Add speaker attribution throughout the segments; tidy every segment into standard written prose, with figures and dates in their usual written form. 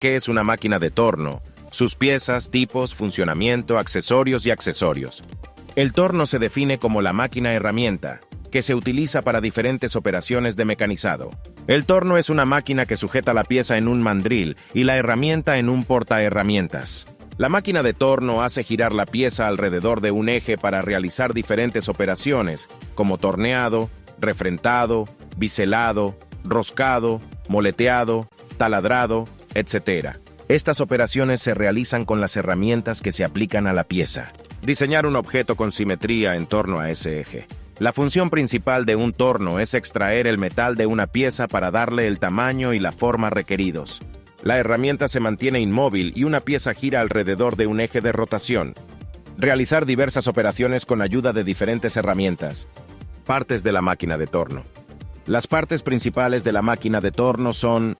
Speaker 1: ¿Qué es una máquina de torno? Sus piezas, tipos, funcionamiento, accesorios y accesorios. El torno se define como la máquina herramienta, que se utiliza para diferentes operaciones de mecanizado. El torno es una máquina que sujeta la pieza en un mandril y la herramienta en un portaherramientas. La máquina de torno hace girar la pieza alrededor de un eje para realizar diferentes operaciones, como torneado, refrentado, biselado, roscado, moleteado, taladrado, etc. Estas operaciones se realizan con las herramientas que se aplican a la pieza. Diseñar un objeto con simetría en torno a ese eje. La función principal de un torno es extraer el metal de una pieza para darle el tamaño y la forma requeridos. La herramienta se mantiene inmóvil y una pieza gira alrededor de un eje de rotación. Realizar diversas operaciones con ayuda de diferentes herramientas. Partes de la máquina de torno. Las partes principales de la máquina de torno son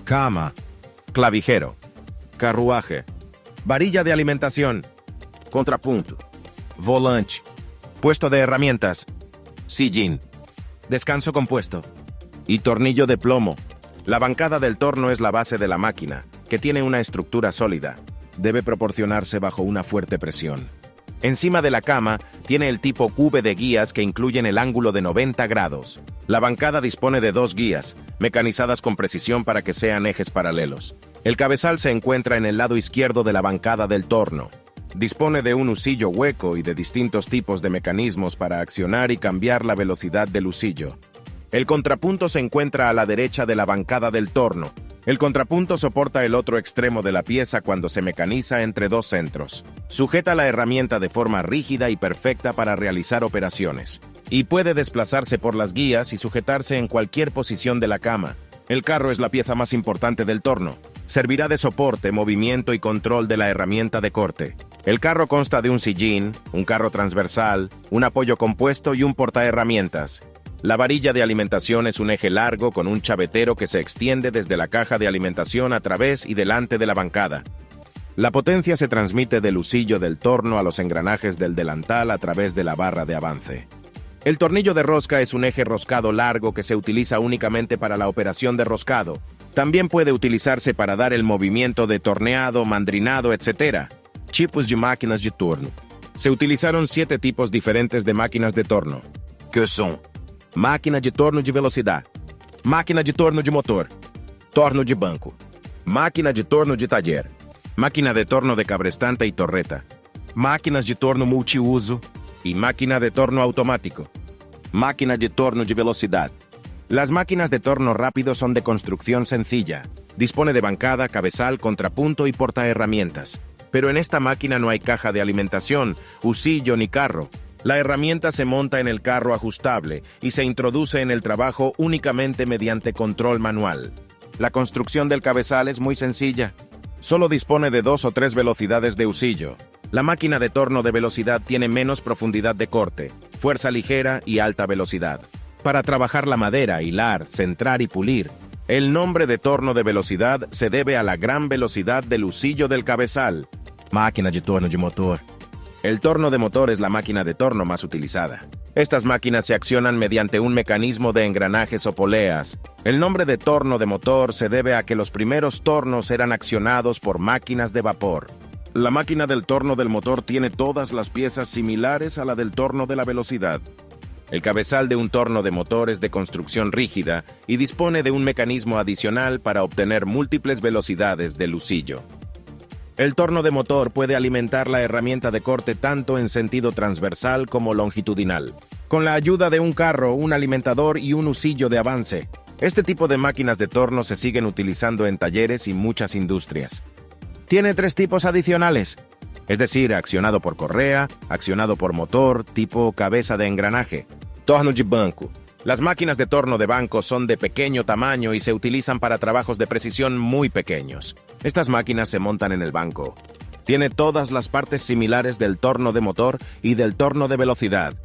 Speaker 1: cama, clavijero, carruaje, varilla de alimentación, contrapunto, volante, puesto de herramientas, sillín, descanso compuesto y tornillo de plomo. La bancada del torno es la base de la máquina, que tiene una estructura sólida. Debe proporcionarse bajo una fuerte presión. Encima de la cama tiene el tipo cube de guías que incluyen el ángulo de 90 grados. La bancada dispone de 2 guías, mecanizadas con precisión para que sean ejes paralelos. El cabezal se encuentra en el lado izquierdo de la bancada del torno. Dispone de un husillo hueco y de distintos tipos de mecanismos para accionar y cambiar la velocidad del husillo. El contrapunto se encuentra a la derecha de la bancada del torno. El contrapunto soporta el otro extremo de la pieza cuando se mecaniza entre 2 centros. Sujeta la herramienta de forma rígida y perfecta para realizar operaciones. Y puede desplazarse por las guías y sujetarse en cualquier posición de la cama. El carro es la pieza más importante del torno. Servirá de soporte, movimiento y control de la herramienta de corte. El carro consta de un sillín, un carro transversal, un apoyo compuesto y un portaherramientas. La varilla de alimentación es un eje largo con un chavetero que se extiende desde la caja de alimentación a través y delante de la bancada. La potencia se transmite del husillo del torno a los engranajes del delantal a través de la barra de avance. El tornillo de rosca es un eje roscado largo que se utiliza únicamente para la operación de roscado. También puede utilizarse para dar el movimiento de torneado, mandrinado, etc. Tipos de máquinas de torno. Se utilizaron 7 tipos diferentes de máquinas de torno, que son máquina de torno de velocidad, máquina de torno de motor, torno de banco, máquina de torno de taller, máquina de torno de cabrestante y torreta, máquinas de torno multiuso y máquina de torno automático, máquina de torno de velocidad. Las máquinas de torno rápido son de construcción sencilla. Dispone de bancada, cabezal, contrapunto y portaherramientas. Pero en esta máquina no hay caja de alimentación, husillo ni carro. La herramienta se monta en el carro ajustable y se introduce en el trabajo únicamente mediante control manual. La construcción del cabezal es muy sencilla. Solo dispone de 2 o 3 velocidades de husillo. La máquina de torno de velocidad tiene menos profundidad de corte, fuerza ligera y alta velocidad. Para trabajar la madera, hilar, centrar y pulir, el nombre de torno de velocidad se debe a la gran velocidad del husillo del cabezal. Máquina de torno de motor. El torno de motor es la máquina de torno más utilizada. Estas máquinas se accionan mediante un mecanismo de engranajes o poleas. El nombre de torno de motor se debe a que los primeros tornos eran accionados por máquinas de vapor. La máquina del torno del motor tiene todas las piezas similares a la del torno de la velocidad. El cabezal de un torno de motor es de construcción rígida y dispone de un mecanismo adicional para obtener múltiples velocidades del husillo. El torno de motor puede alimentar la herramienta de corte tanto en sentido transversal como longitudinal, con la ayuda de un carro, un alimentador y un husillo de avance. Este tipo de máquinas de torno se siguen utilizando en talleres y muchas industrias. Tiene 3 tipos adicionales, es decir, accionado por correa, accionado por motor, tipo cabeza de engranaje. Torno de banco. Las máquinas de torno de banco son de pequeño tamaño y se utilizan para trabajos de precisión muy pequeños. Estas máquinas se montan en el banco. Tiene todas las partes similares del torno de motor y del torno de velocidad.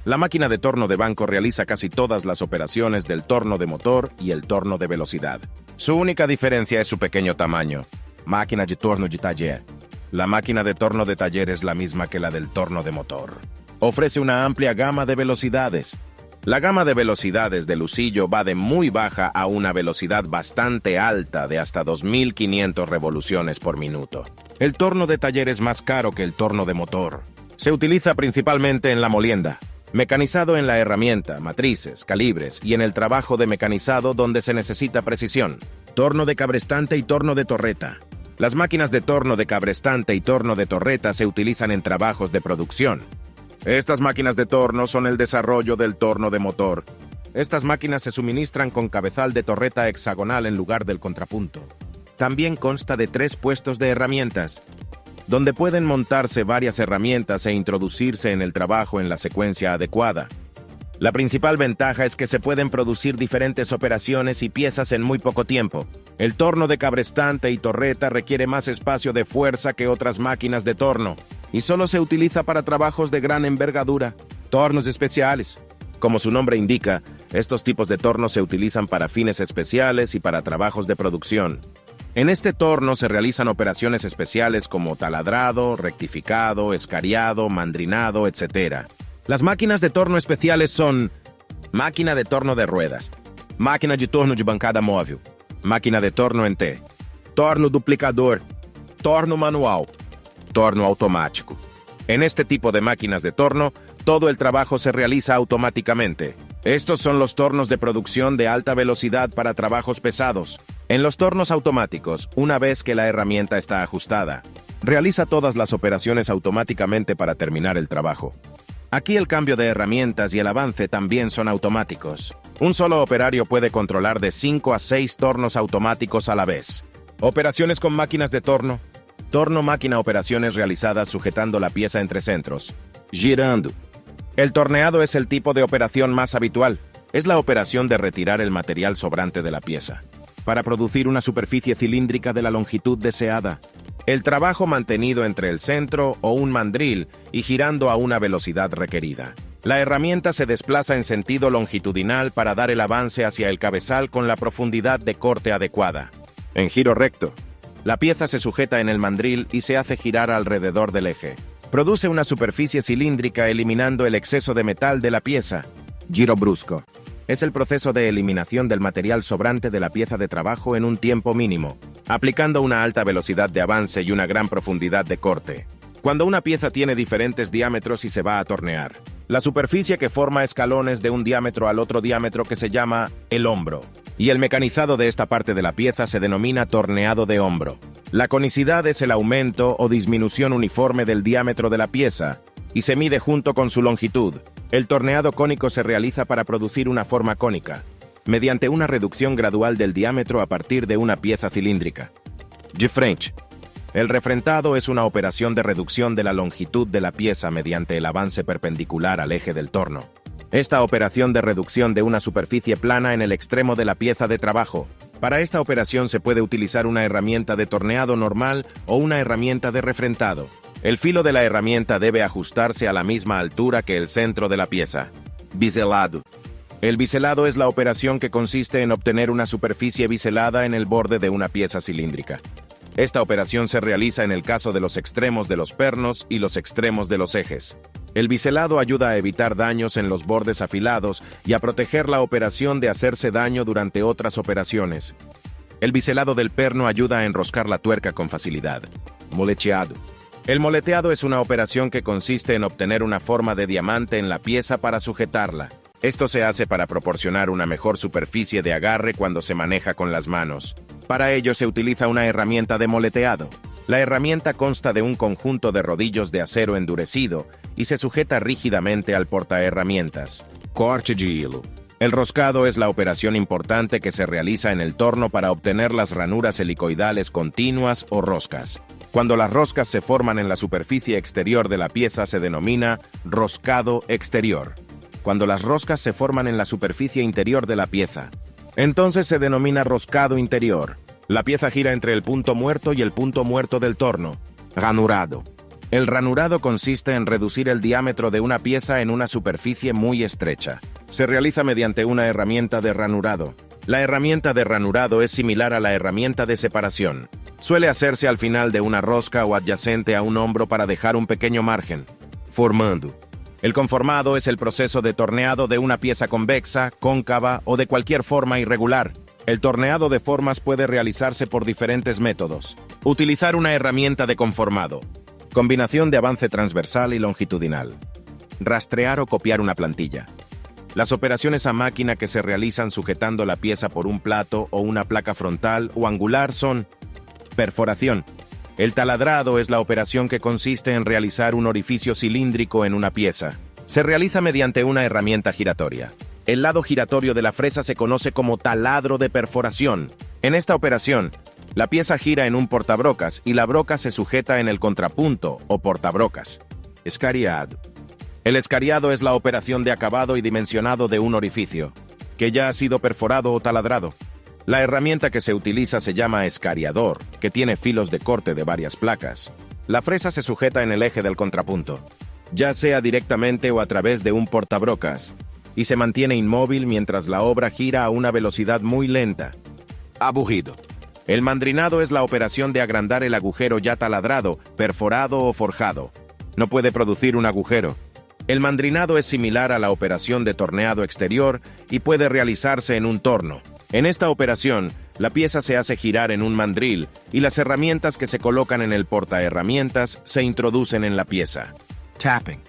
Speaker 1: La máquina de torno de banco realiza casi todas las operaciones del torno de motor y el torno de velocidad. Su única diferencia es su pequeño tamaño. Máquina de torno de taller. La máquina de torno de taller es la misma que la del torno de motor. Ofrece una amplia gama de velocidades. La gama de velocidades del husillo va de muy baja a una velocidad bastante alta de hasta 2.500 revoluciones por minuto. El torno de taller es más caro que el torno de motor. Se utiliza principalmente en la molienda, mecanizado en la herramienta, matrices, calibres y en el trabajo de mecanizado donde se necesita precisión. Torno de cabrestante y torno de torreta. Las máquinas de torno de cabrestante y torno de torreta se utilizan en trabajos de producción. Estas máquinas de torno son el desarrollo del torno de motor. Estas máquinas se suministran con cabezal de torreta hexagonal en lugar del contrapunto. También consta de 3 puestos de herramientas, donde pueden montarse varias herramientas e introducirse en el trabajo en la secuencia adecuada. La principal ventaja es que se pueden producir diferentes operaciones y piezas en muy poco tiempo. El torno de cabrestante y torreta requiere más espacio de fuerza que otras máquinas de torno, y solo se utiliza para trabajos de gran envergadura, tornos especiales. Como su nombre indica, estos tipos de tornos se utilizan para fines especiales y para trabajos de producción. En este torno se realizan operaciones especiales como taladrado, rectificado, escariado, mandrinado, etc. Las máquinas de torno especiales son máquina de torno de ruedas, máquina de torno de bancada móvil, máquina de torno en T, torno duplicador, torno manual, torno automático. En este tipo de máquinas de torno, todo el trabajo se realiza automáticamente. Estos son los tornos de producción de alta velocidad para trabajos pesados. En los tornos automáticos, una vez que la herramienta está ajustada, realiza todas las operaciones automáticamente para terminar el trabajo. Aquí el cambio de herramientas y el avance también son automáticos. Un solo operario puede controlar de 5 a 6 tornos automáticos a la vez. Operaciones con máquinas de torno. Torno-máquina, operaciones realizadas sujetando la pieza entre centros, girando. El torneado es el tipo de operación más habitual. Es la operación de retirar el material sobrante de la pieza, para producir una superficie cilíndrica de la longitud deseada. El trabajo mantenido entre el centro o un mandril y girando a una velocidad requerida. La herramienta se desplaza en sentido longitudinal para dar el avance hacia el cabezal con la profundidad de corte adecuada. En giro recto, la pieza se sujeta en el mandril y se hace girar alrededor del eje. Produce una superficie cilíndrica eliminando el exceso de metal de la pieza. Giro brusco. Es el proceso de eliminación del material sobrante de la pieza de trabajo en un tiempo mínimo, aplicando una alta velocidad de avance y una gran profundidad de corte. Cuando una pieza tiene diferentes diámetros y se va a tornear, la superficie que forma escalones de un diámetro al otro diámetro que se llama el hombro, y el mecanizado de esta parte de la pieza se denomina torneado de hombro. La conicidad es el aumento o disminución uniforme del diámetro de la pieza, y se mide junto con su longitud. El torneado cónico se realiza para producir una forma cónica, mediante una reducción gradual del diámetro a partir de una pieza cilíndrica. Gefrente. El refrentado es una operación de reducción de la longitud de la pieza mediante el avance perpendicular al eje del torno. Esta operación de reducción de una superficie plana en el extremo de la pieza de trabajo. Para esta operación se puede utilizar una herramienta de torneado normal o una herramienta de refrentado. El filo de la herramienta debe ajustarse a la misma altura que el centro de la pieza. Biselado. El biselado es la operación que consiste en obtener una superficie biselada en el borde de una pieza cilíndrica. Esta operación se realiza en el caso de los extremos de los pernos y los extremos de los ejes. El biselado ayuda a evitar daños en los bordes afilados y a proteger la operación de hacerse daño durante otras operaciones. El biselado del perno ayuda a enroscar la tuerca con facilidad. Moleteado. El moleteado es una operación que consiste en obtener una forma de diamante en la pieza para sujetarla. Esto se hace para proporcionar una mejor superficie de agarre cuando se maneja con las manos. Para ello se utiliza una herramienta de moleteado. La herramienta consta de un conjunto de rodillos de acero endurecido y se sujeta rígidamente al portaherramientas. Corte de hilo. El roscado es la operación importante que se realiza en el torno para obtener las ranuras helicoidales continuas o roscas. Cuando las roscas se forman en la superficie exterior de la pieza se denomina roscado exterior. Cuando las roscas se forman en la superficie interior de la pieza, entonces se denomina roscado interior. La pieza gira entre el punto muerto y el punto muerto del torno. Ranurado. El ranurado consiste en reducir el diámetro de una pieza en una superficie muy estrecha. Se realiza mediante una herramienta de ranurado. La herramienta de ranurado es similar a la herramienta de separación. Suele hacerse al final de una rosca o adyacente a un hombro para dejar un pequeño margen. Formando. El conformado es el proceso de torneado de una pieza convexa, cóncava o de cualquier forma irregular. El torneado de formas puede realizarse por diferentes métodos. Utilizar una herramienta de conformado. Combinación de avance transversal y longitudinal. Rastrear o copiar una plantilla. Las operaciones a máquina que se realizan sujetando la pieza por un plato o una placa frontal o angular son: perforación. El taladrado es la operación que consiste en realizar un orificio cilíndrico en una pieza. Se realiza mediante una herramienta giratoria. El lado giratorio de la fresa se conoce como taladro de perforación. En esta operación, la pieza gira en un portabrocas y la broca se sujeta en el contrapunto o portabrocas. Escariado. El escariado es la operación de acabado y dimensionado de un orificio, que ya ha sido perforado o taladrado. La herramienta que se utiliza se llama escariador, que tiene filos de corte de varias placas. La fresa se sujeta en el eje del contrapunto, ya sea directamente o a través de un portabrocas, y se mantiene inmóvil mientras la obra gira a una velocidad muy lenta. Abujido. El mandrinado es la operación de agrandar el agujero ya taladrado, perforado o forjado. No puede producir un agujero. El mandrinado es similar a la operación de torneado exterior y puede realizarse en un torno. En esta operación, la pieza se hace girar en un mandril y las herramientas que se colocan en el portaherramientas se introducen en la pieza. Tapping.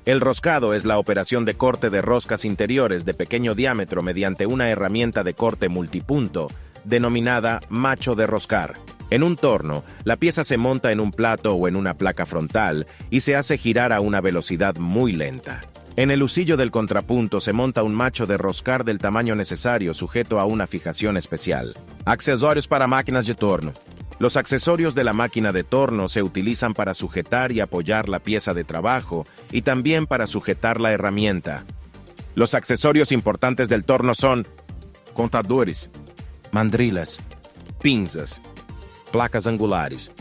Speaker 1: El roscado es la operación de corte de roscas interiores de pequeño diámetro mediante una herramienta de corte multipunto, denominada macho de roscar. En un torno, la pieza se monta en un plato o en una placa frontal y se hace girar a una velocidad muy lenta. En el husillo del contrapunto se monta un macho de roscar del tamaño necesario sujeto a una fijación especial. Accesorios para máquinas de torno. Los accesorios de la máquina de torno se utilizan para sujetar y apoyar la pieza de trabajo y también para sujetar la herramienta. Los accesorios importantes del torno son contadores, mandrilas, pinzas, placas angulares,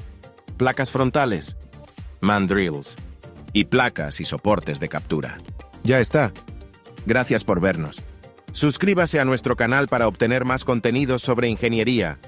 Speaker 1: placas frontales, mandrills y placas y soportes de captura. Ya está. Gracias por vernos. Suscríbase a nuestro canal para obtener más contenidos sobre ingeniería.